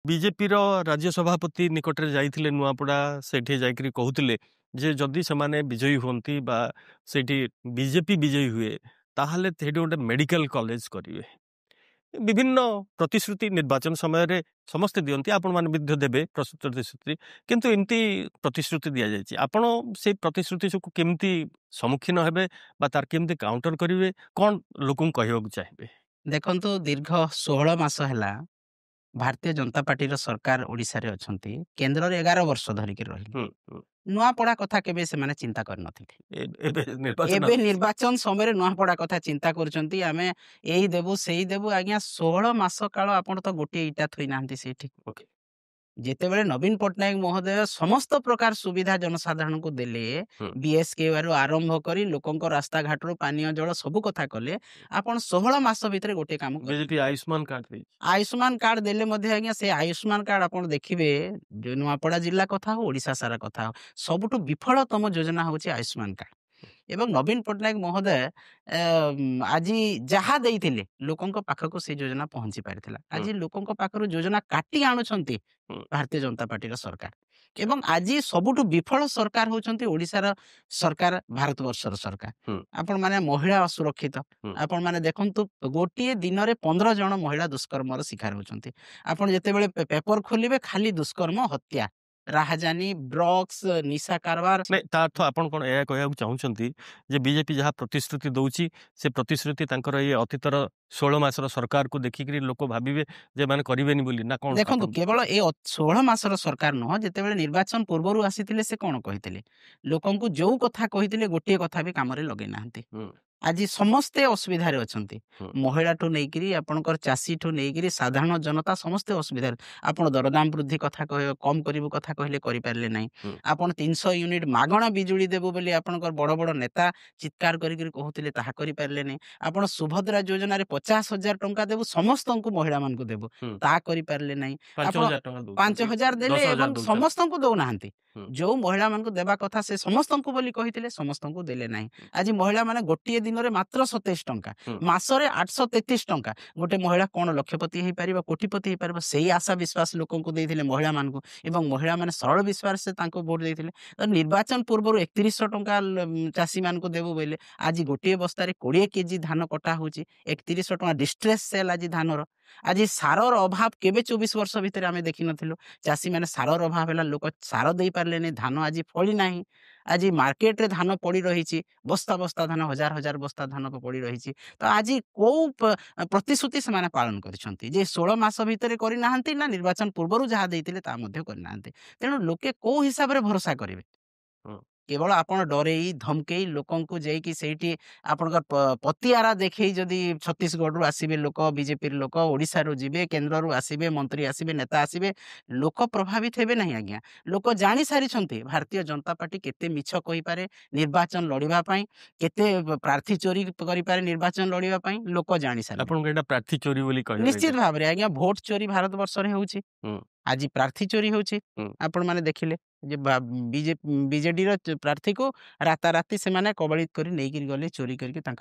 BJP रो राज्य सभापति निकट रे जाइथिले नुआपड़ा सेठी जाइकरी कहउथिले जे जदि समाने विजयी हुंती बा सेठी बीजेपी विजयी हुए ताहले सेठी गोटे मेडिकल कॉलेज करिवे विभिन्न प्रतिश्रुति निर्वाचन समय रे समस्ते दियंती आपण माने विद्य देबे प्रतिश्रुति किंतु एमती प्रतिश्रुति दिया जायछि आपण से प्रतिश्रुति को केमती सम्मुखीन हेबे बा तार केमती काउंटर करिवे कोन लोकन कहबो चाहिबे देखନ୍ତୁ ଦୀର୍ଘ 16 ମାସ ହେଲା ଭାରତୀୟ ଜନତା ପାର୍ଟିର ସରକାର ଓଡ଼ିଶାରେ ଅଛନ୍ତି। କେନ୍ଦ୍ରରେ 11 ବର୍ଷ ଧରିକି ରହିଲେ। ହୁଁ ହୁଁ ନୂଆପଡ଼ା କଥା କେବେ ସେମାନେ ଚିନ୍ତା କରିନଥିଲେ। ଏବେ ନିର୍ବାଚନ ଏବେ ନିର୍ବାଚନ ସମୟରେ ନୂଆପଡ଼ା କଥା ଚିନ୍ତା କରୁଛନ୍ତି। ଆମେ ଏଇ ଦେବୁ ସେଇ ଦେବୁ ଆଜ୍ଞା 16 ମାସ କାଳ ଆପଣ ତ ଗୋଟିଏ ଇଟା ଥୋଇ ନାହାନ୍ତି ସେଇଠି। ଓକେ ଯେତେବେଳେ ନବୀନ ପଟ୍ଟନାୟକ ମହୋଦୟ ସମସ୍ତ ପ୍ରକାର ସୁବିଧା ଜନସାଧାରଣଙ୍କୁ ଦେଲେ ହୁଁ ବିଏସ୍କେୱାଇରୁ ଆରମ୍ଭ କରି ଲୋକଙ୍କ ରାସ୍ତାଘାଟରୁ ପାନୀୟ ଜଳ ସବୁ କଥା କଲେ ଆପଣ 16 ମାସ ଭିତରେ ଗୋଟିଏ କାମ କଲେ। बीजेपी आयुष्मान कार्ड ଦେଇଛି ଆୟୁଷ୍ମାନ କାର୍ଡ ଦେଲେ ମଧ୍ୟ ଆଜ୍ଞା ସେ ଆୟୁଷ୍ମାନ କାର୍ଡ ଆପଣ ଦେଖିବେ ଯୋଉ ନୂଆପଡ଼ା ଜିଲ୍ଲା କଥା ହଉ ଓଡ଼ିଶା ସାରା କଥା ହଉ ସବୁଠୁ ବିଫଳତମ ଯୋଜନା ହଉଛି ଆୟୁଷ୍ମାନ କାର୍ଡ। ଏବଂ ନବୀନ ପଟ୍ଟନାୟକ ମହୋଦୟ ଆଜି ଯାହା ଦେଇଥିଲେ ଲୋକଙ୍କ ପାଖକୁ ସେ ଯୋଜନା ପହଞ୍ଚି ପାରିଥିଲା। ଆଜି ଲୋକଙ୍କ ପାଖରୁ ଯୋଜନା କାଟି ଆଣୁଛନ୍ତି ହୁଁ ଭାରତୀୟ ଜନତା ପାର୍ଟିର ସରକାର। ଏବଂ ଆଜି ସବୁଠୁ ବିଫଳ ସରକାର ହଉଛନ୍ତି ଓଡ଼ିଶାର ସରକାର ଭାରତବର୍ଷର ସରକାର। ହୁଁ ଆପଣ ମାନେ ମହିଳା ଅସୁରକ୍ଷିତ ହୁଁ ଆପଣ ମାନେ ଦେଖନ୍ତୁ ଗୋଟିଏ ଦିନରେ 15 ଜଣ ମହିଳା ଦୁଷ୍କର୍ମର ଶିକାର ହଉଛନ୍ତି। ଆପଣ ଯେତେବେଳେ ପେପର ଖୋଲିବେ ଖାଲି ଦୁଷ୍କର୍ମ ହତ୍ୟା ରାହାଜାନୀ ଡ୍ରଗ୍ସ ନିଶା କାରବାର ନାଇଁ ତା ଅର୍ଥ ଆପଣ କଣ ଏହା କହିବାକୁ ଚାହୁଁଛନ୍ତି ଯେ ବିଜେପି ଯାହା ପ୍ରତିଶ୍ରୁତି ଦଉଛି ସେ ପ୍ରତିଶ୍ରୁତି ତାଙ୍କର ଏଇ ଅତୀତର 16 ମାସର ସରକାରକୁ ଦେଖିକିରି ଲୋକ ଭାବିବେ ଯେ ମାନେ କରିବେନି ବୋଲି ନା କଣ ଦେଖନ୍ତୁ ଆପଣ କେବଳ ଏ 16 ମାସର ସରକାର ନୁହଁ ଯେତେବେଳେ ନିର୍ବାଚନ ପୂର୍ବରୁ ଆସିଥିଲେ ସେ କଣ କହିଥିଲେ ଲୋକଙ୍କୁ ଯୋଉ କଥା କହିଥିଲେ ଗୋଟିଏ କଥା ବି କାମରେ ଲଗେଇ ନାହାନ୍ତି। ହୁଁ ଆଜି ସମସ୍ତେ ଅସୁବିଧାରେ ଅଛନ୍ତି। ହୁଁ ମହିଳାଠୁ ନେଇକିରି ଆପଣଙ୍କର ଚାଷୀଠୁ ନେଇକିରି ସାଧାରଣ ଜନତା ସମସ୍ତେ ଅସୁବିଧାରେ। ଆପଣ ଦରଦାମ ବୃଦ୍ଧି କଥା କମ କରିବୁ କଥା କହିଲେ କରିପାରିଲେ ନାହିଁ। ହୁଁ ଆପଣ 300 ୟୁନିଟ୍ ମାଗଣା ବିଜୁଳି ଦେବୁ ବୋଲି ଆପଣଙ୍କର ବଡ ବଡ ନେତା ଚିତ୍କାର କରିକିରି କହୁଥିଲେ ତାହା କରିପାରିଲେ ନାହିଁ। ଆପଣ ସୁଭଦ୍ରା ଯୋଜନାରେ 50,000 ଟଙ୍କା ଦେବୁ ସମସ୍ତଙ୍କୁ ମହିଳାମାନଙ୍କୁ ଦେବୁ ହୁଁ ତାହା କରିପାରିଲେ ନାହିଁ। ଆପଣ 5,000 ଟଙ୍କା ଦଉଛନ୍ତି 5,000 ଦେଲେ 10,000 ଏବଂ ଦଉଛନ୍ତି ସମସ୍ତଙ୍କୁ ଦଉନାହାନ୍ତି। ହୁଁ ଯୋଉ ମହିଳାମାନଙ୍କୁ ଦେବା କଥା ସେ ସମସ୍ତଙ୍କୁ ବୋଲି କହିଥିଲେ ସମସ୍ତଙ୍କୁ ଦେଲେ ନାହିଁ। ଆଜି ମହିଳାମାନେ ଗୋଟିଏ ଦିନରେ ମାତ୍ର 27 ଟଙ୍କା ହୁଁ ମାସରେ 833 ଟଙ୍କା ଗୋଟେ ମହିଳା କଣ ଲକ୍ଷପତି ହେଇପାରିବ କୋଟିପତି ହେଇପାରିବ ସେଇ ଆଶା ବିଶ୍ୱାସ ଲୋକଙ୍କୁ ଦେଇଥିଲେ ମହିଳାମାନଙ୍କୁ ଏବଂ ମହିଳାମାନେ ସରଳ ବିଶ୍ୱାସରେ ତାଙ୍କୁ ଭୋଟ ଦେଇଥିଲେ। ତ ନିର୍ବାଚନ ପୂର୍ବରୁ 3100 ଟଙ୍କା ଚାଷୀମାନଙ୍କୁ ଦେବୁ ବୋଇଲେ ଆଜି ଗୋଟିଏ ବସ୍ତାରେ 20 କେଜି ଧାନ କଟା ହଉଛି 3100 ଟଙ୍କା ଡିଷ୍ଟ୍ରେସ୍ ସେଲ୍ ଆଜି ଧାନର। ଆଜି ସାରର ଅଭାବ କେବେ 24 ବର୍ଷ ଭିତରେ ଆମେ ଦେଖିନଥିଲୁ। ଚାଷୀମାନେ ସାରର ଅଭାବ ହେଲା ଲୋକ ସାର ଦେଇପାରିଲେନି ଧାନ ଆଜି ଫଳି ନାହିଁ। ଆଜି ମାର୍କେଟରେ ଧାନ ପଡି ରହିଛି ବସ୍ତା ବସ୍ତା ଧାନ ହଜାର ହଜାର ବସ୍ତା ଧାନ ପଡି ରହିଛି। ତ ଆଜି କୋଉ ପ୍ରତିଶ୍ରୁତି ସେମାନେ ପାଳନ କରିଛନ୍ତି ଯେ 16 ମାସ ଭିତରେ କରିନାହାନ୍ତି ନା ନିର୍ବାଚନ ପୂର୍ବରୁ ଯାହା ଦେଇଥିଲେ ତାହା ମଧ୍ୟ କରିନାହାନ୍ତି। ତେଣୁ ଲୋକେ କୋଉ ହିସାବରେ ଭରସା କରିବେ। ହୁଁ କେବଳ ଆପଣ ଡରେଇ ଧମକେଇ ଲୋକଙ୍କୁ ଯାଇକି ସେଇଠି ଆପଣଙ୍କର ପତିଆରା ଦେଖେଇ ଯଦି ଛତିଶଗଡ଼ରୁ ଆସିବେ ଲୋକ ବିଜେପିର ଲୋକ ଓଡ଼ିଶାରୁ ଯିବେ କେନ୍ଦ୍ରରୁ ଆସିବେ ମନ୍ତ୍ରୀ ଆସିବେ ନେତା ଆସିବେ ଲୋକ ପ୍ରଭାବିତ ହେବେ ନାହିଁ ଆଜ୍ଞା। ଲୋକ ଜାଣି ସାରିଛନ୍ତି ଭାରତୀୟ ଜନତା ପାର୍ଟି କେତେ ମିଛ କହିପାରେ ନିର୍ବାଚନ ଲଢିବା ପାଇଁ କେତେ ପ୍ରାର୍ଥୀ ଚୋରି କରିପାରେ ନିର୍ବାଚନ ଲଢିବା ପାଇଁ ଲୋକ ଜାଣି ସାରିଲେ। ଆପଣଙ୍କୁ ଏଇଟା ପ୍ରାର୍ଥୀ ଚୋରି ବୋଲି କହିବେ ନିଶ୍ଚିତ ଏଇଟା ଭାବରେ ଆଜ୍ଞା ଭୋଟ ଚୋରି ଭାରତ ବର୍ଷରେ ହେଉଛି। ହୁଁ ଆଜି ପ୍ରାର୍ଥୀ ଚୋରି ହେଉଛି। ହୁଁ ଆପଣ ମାନେ ଦେଖିଲେ ଯେ ବିଜେଡିର ପ୍ରାର୍ଥୀକୁ ରାତାରାତି ସେମାନେ କବଳିତ କରି ନେଇକିରି ଗଲେ ଚୋରି କରିକି ତାଙ୍କ